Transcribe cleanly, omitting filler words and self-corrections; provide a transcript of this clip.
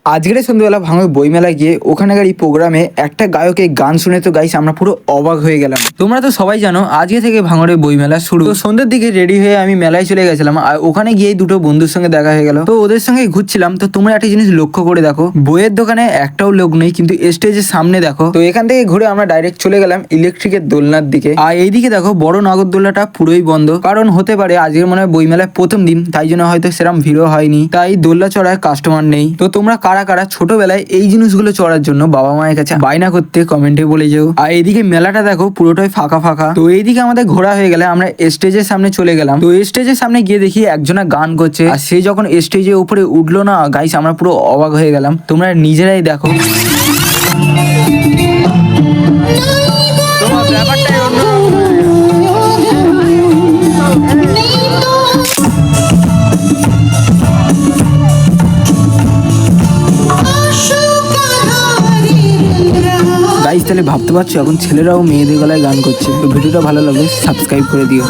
আজকের সন্ধ্যেবেলা ভাঙড় বইমেলায় গিয়ে ওখানকার এই প্রোগ্রামে একটা গায়কের গান শুনে তো গাইস আমরা পুরো অবাক হয়ে গেলাম। তোমরা তো সবাই জানো আজকে থেকে ভাঙড়ের বইমেলা শুরু। তো সন্ধ্যের দিকে রেডি হয়ে আমি মেলায় চলে গেছিলাম, আর ওখানে গিয়ে দুটো বন্ধুর সঙ্গে দেখা হয়ে গেল। তো ওদের সঙ্গে ঘুরছিলাম, তো তোমরা একটা জিনিস লক্ষ্য করে দেখো, বইয়ের দোকানে একটাও লোক নেই, কিন্তু স্টেজের সামনে দেখো। তো এখান থেকে ঘুরে আমরা ডাইরেক্ট চলে গেলাম ইলেকট্রিকের দোলনার দিকে। আর এইদিকে দেখো বড় নাগরদোলনাটা পুরোই বন্ধ, কারণ হতে পারে আজকের মনে হয় বইমেলায় প্রথম দিন, তাই জন্য হয়তো সেরকম ভিড়ও হয়নি, তাই দোলনা চড়ার কাস্টমার নেই। তো তোমরা কারা কারা ছোটবেলায় এই জিনিসগুলো চড়ার জন্য বাবা মায়ের কাছে বায়না করতে কমেন্টে বলে যাও। আর এইদিকে মেলাটা দেখো পুরোটাই ফাঁকা ফাঁকা। তো এইদিকে আমাদের ঘোরা হয়ে গেলে আমরা স্টেজের সামনে চলে গেলাম। তো স্টেজের সামনে গিয়ে দেখি একজনা গান করছে, আর সে যখন স্টেজের উপরে উঠলো না গাইস, আমরা পুরো অবাক হয়ে গেলাম। তোমরা নিজেরাই দেখো। তোমার ব্যাপারটাই অন্য। গাইস তাহলে ভাবতে পারছো এখন ছেলেরাও মেয়েদের গলায় গান করছে। তো ভিডিওটা ভালো লাগলে সাবস্ক্রাইব করে দিও।